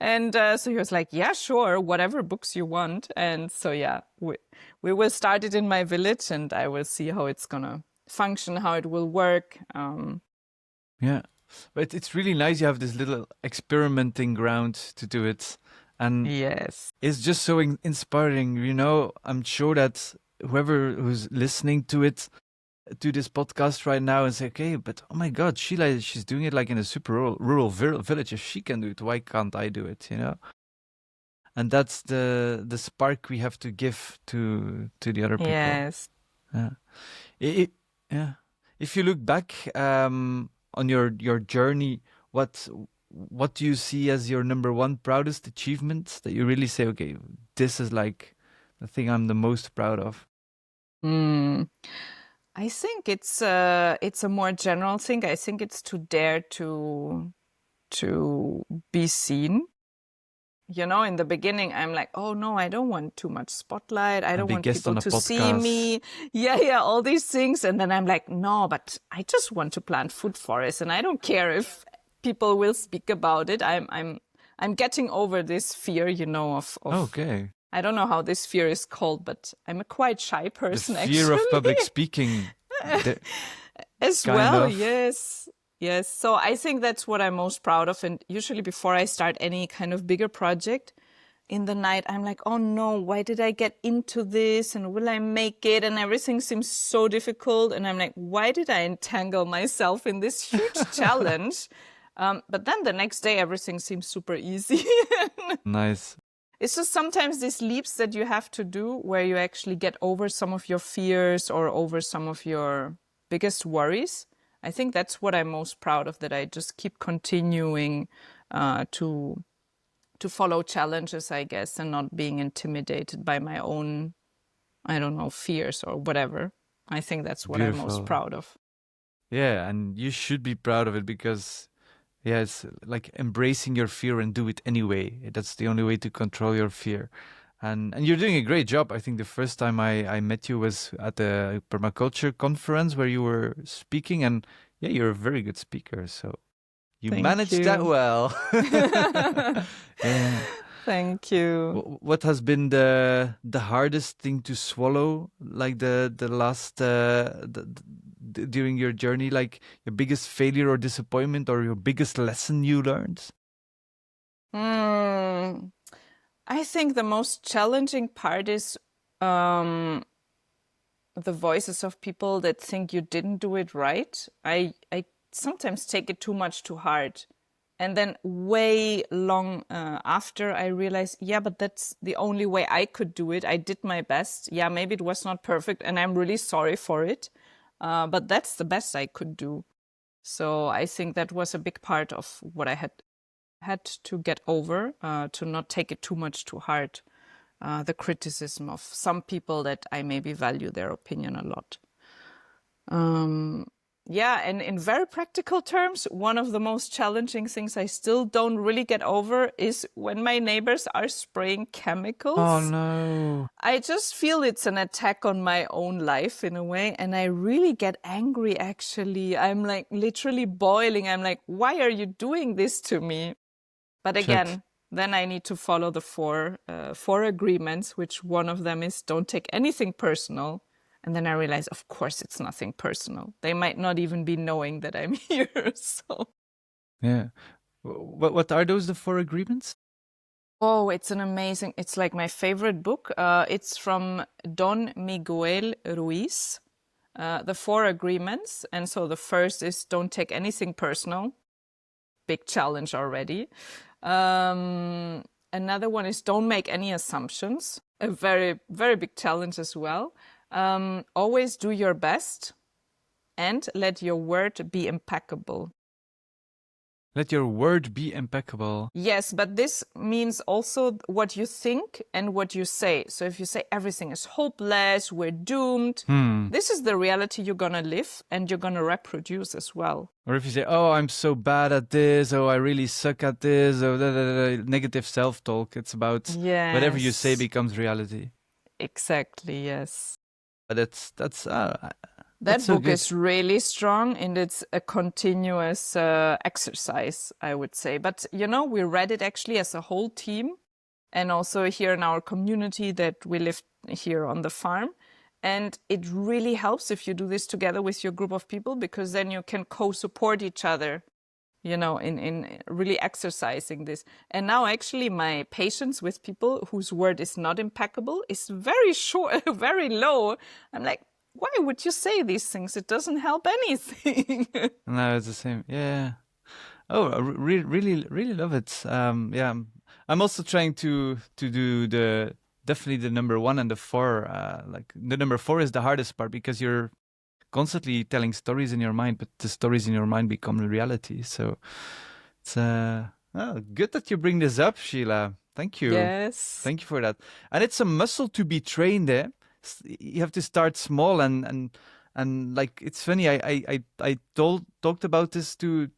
And so he was like, yeah, sure, whatever books you want. And so, yeah, we will start it in my village and I will see how it's going to function, how it will work. Yeah, but it's really nice you have this little experimenting ground to do it, and Yes. it's just so inspiring. I'm sure that whoever who's listening to this podcast right now and say, okay, but oh my God, Sheila, she's doing it like in a super rural village. If she can do it, why can't I do it? And that's the spark we have to give to the other people. Yes. Yeah. Yeah. If you look back on your journey, what do you see as your number one proudest achievement that you really say, okay, this is like the thing I'm the most proud of? Mm. I think it's a more general thing. I think it's to dare to be seen. In the beginning, I'm like, oh no, I don't want too much spotlight. I And don't be want guest people on a to see podcast. me. Yeah, yeah, all these things. And then I'm like, no, but I just want to plant food forests, and I don't care if people will speak about it. I'm getting over this fear, of Okay. I don't know how this fear is called, but I'm a quite shy The person fear of actually. public speaking, the, As kind well, of. yes. Yes. So I think that's what I'm most proud of. And usually before I start any kind of bigger project in the night, I'm like, oh no, why did I get into this? And will I make it? And everything seems so difficult. And I'm like, why did I entangle myself in this huge challenge? But then the next day, everything seems super easy. Nice. It's just sometimes these leaps that you have to do where you actually get over some of your fears or over some of your biggest worries. I think that's what I'm most proud of, that I just keep continuing to follow challenges, I guess, and not being intimidated by my own, I don't know, fears or whatever. I think that's what I'm most Beautiful. proud of. Yeah, and you should be proud of it because Yeah, it's like embracing your fear and do it anyway. That's the only way to control your fear. And you're doing a great job. I think the first time I met you was at the permaculture conference where you were speaking, and yeah, you're a very good speaker. So you Thank managed that you. well. Yeah. Thank you. What has been the hardest thing to swallow, like the last during your journey, like your biggest failure or disappointment, or your biggest lesson you learned? I think the most challenging part is the voices of people that think you didn't do it right. I sometimes take it too much to heart. And then way long after I realized, yeah, but that's the only way I could do it. I did my best. Yeah, maybe it was not perfect and I'm really sorry for it. But that's the best I could do. So I think that was a big part of what I had to get over, to not take it too much to heart, the criticism of some people that I maybe value their opinion a lot. Yeah, and in very practical terms, one of the most challenging things I still don't really get over is when my neighbors are spraying chemicals. Oh no. I just feel it's an attack on my own life in a way, and I really get angry actually. I'm like literally boiling. I'm like, why are you doing this to me? But again, then I need to follow the four agreements, which one of them is don't take anything personal. And then I realize, of course, it's nothing personal. They might not even be knowing that I'm here. So, Yeah. What are those, the four agreements? oh, it's like my favorite book. It's from Don Miguel Ruiz, The Four Agreements. And so the first is don't take anything personal. Big challenge already. Another one is don't make any assumptions. A very, very big challenge as well. Always do your best and let your word be impeccable. Let your word be impeccable. Yes, but this means also what you think and what you say. So if you say everything is hopeless, we're doomed, this is the reality you're going to live and you're going to reproduce as well. Or if you say, oh, I'm so bad at this, oh, I really suck at this, or negative self-talk. It's about whatever you say becomes reality. Exactly, yes. But that's that so book good. is really strong and it's a continuous exercise, I would say. But, you know, we read it actually as a whole team and also here in our community that we live here on the farm. And it really helps if you do this together with your group of people because then you can co-support each other, you know, in really exercising this. And now actually my patience with people whose word is not impeccable is very short, very low. I'm like, why would you say these things? It doesn't help anything. No, it's the same. Yeah. Oh, I really love it. Yeah, I'm also trying to do definitely the number one and the four. Like the number four is the hardest part because you're constantly telling stories in your mind, but the stories in your mind become reality. So it's good that you bring this up, Sheila. Thank you. Yes. Thank you for that. And it's a muscle to be trained. You have to start small and like it's funny. I talked about this to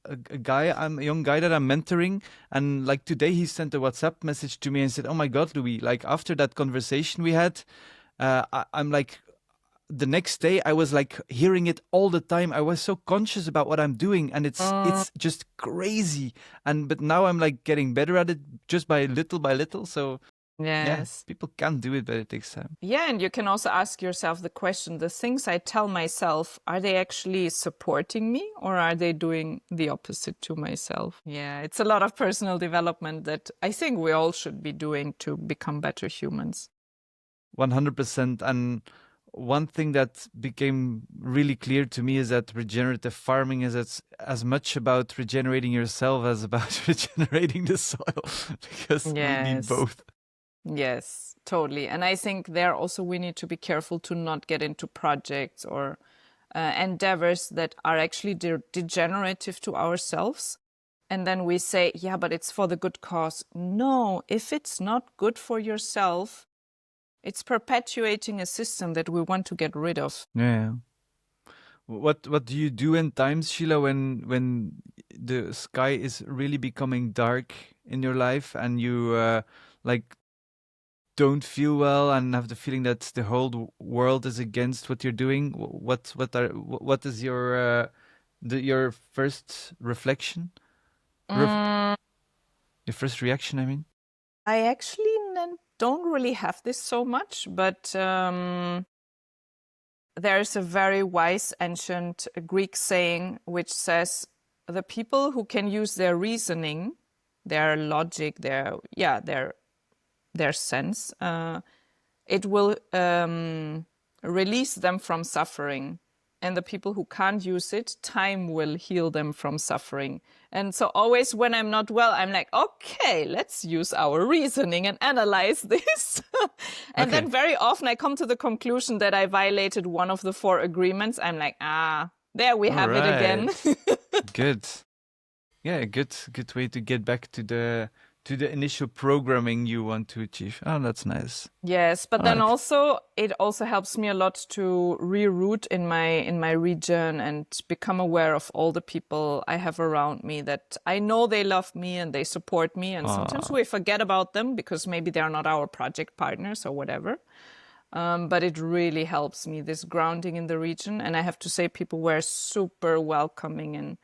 a young guy that I'm mentoring, and like today he sent a WhatsApp message to me and said, "Oh my God, Louis! Like after that conversation we had, I'm like." The next day I was like hearing it all the time. I was so conscious about what I'm doing and it's just crazy. But now I'm like getting better at it just by little. So yes, people can do it, but it takes time. Yeah, and you can also ask yourself the question, the things I tell myself, are they actually supporting me or are they doing the opposite to myself? Yeah, it's a lot of personal development that I think we all should be doing to become better humans. 100%. And one thing that became really clear to me is that regenerative farming is as much about regenerating yourself as about regenerating the soil because we need both. Yes, totally. And I think there also we need to be careful to not get into projects or endeavors that are actually degenerative to ourselves. And then we say, yeah, but it's for the good cause. No, if it's not good for yourself, it's perpetuating a system that we want to get rid of. Yeah. What do you do in times, Sheila, when the sky is really becoming dark in your life and you like don't feel well and have the feeling that the whole world is against what you're doing? What is your first reflection? Mm, Your first reaction, I mean? I actually don't really have this so much, but there's a very wise ancient Greek saying which says the people who can use their reasoning, their logic, their sense, it will release them from suffering. And the people who can't use it, time will heal them from suffering. And so always when I'm not well, I'm like, okay, let's use our reasoning and analyze this. And Okay. then very often I come to the conclusion that I violated one of the 4 agreements. I'm like, there we All have it again. right. Good. Yeah, good way to get back to the initial programming you want to achieve. Oh, that's nice. Yes, but All then right. also it also helps me a lot to reroute in my region and become aware of all the people I have around me that I know they love me and they support me, and sometimes we forget about them because maybe they're not our project partners or whatever. But it really helps me, this grounding in the region. And I have to say, people were super welcoming and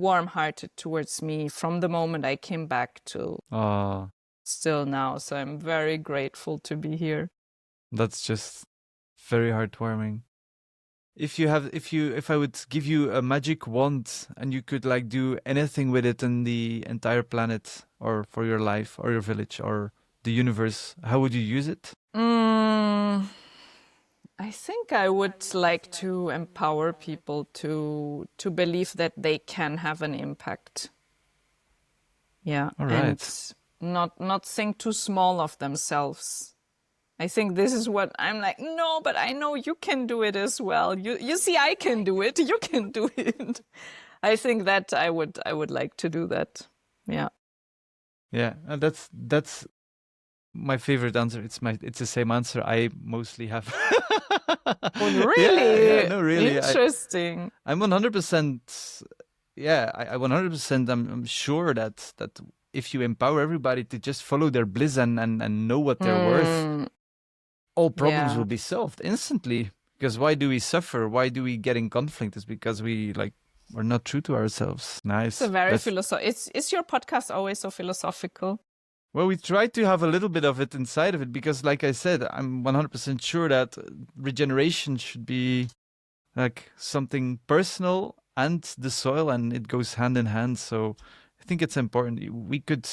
warm-hearted towards me from the moment I came back to Oh, still now. So I'm very grateful to be here. that's just very heartwarming. If I would give you a magic wand and you could like do anything with it in the entire planet or for your life or your village or the universe, how would you use it? I think I would like to empower people to believe that they can have an impact. Yeah, All and right. not think too small of themselves. I think this is what I'm like, no, but I know you can do it as well. You see, I can do it. You can do it. I think that I would like to do that. Yeah. Yeah, and that's my favorite answer. It's the same answer I mostly have. Oh, Yeah, really? no, really. Interesting. I'm 100%. Yeah, I 100%. I'm sure that if you empower everybody to just follow their bliss and know what they're worth, all problems will Yeah. be solved instantly. Because why do we suffer? Why do we get in conflict? It's because we're not true to ourselves. It's a Nice. very That's philosophical. Is your podcast always so philosophical? Well, we try to have a little bit of it inside of it because, like I said, I'm 100% sure that regeneration should be like something personal and the soil, and it goes hand in hand. So I think it's important. We could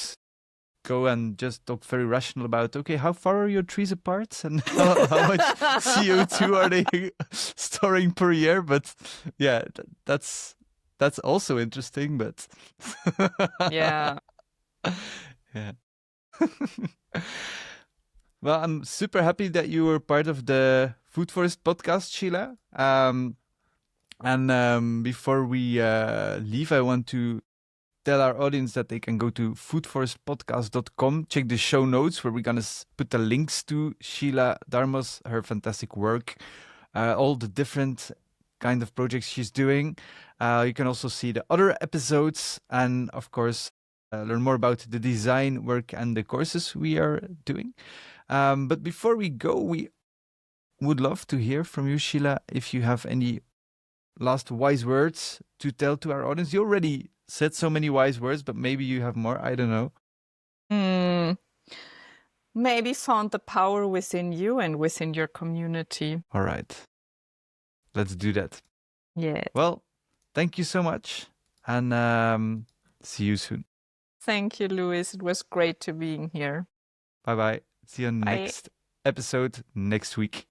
go and just talk very rational about, okay, how far are your trees apart and how much CO2 are they storing per year? But yeah, that's also interesting. But Yeah. yeah. Well, I'm super happy that you were part of the Food Forest podcast, Sheila. And before we leave, I want to tell our audience that they can go to foodforestpodcast.com, check the show notes where we're going to put the links to Sheila Darmos, her fantastic work, all the different kind of projects she's doing. You can also see the other episodes and, of course, learn more about the design work and the courses we are doing. But before we go, we would love to hear from you, Sheila, if you have any last wise words to tell to our audience. You already said so many wise words, but maybe you have more. I don't know. Maybe found the power within you and within your community. All right. Let's do that. Yeah. Well, thank you so much. And see you soon. Thank you, Louis. It was great to being here. Bye bye. See you on the Bye. next episode next week.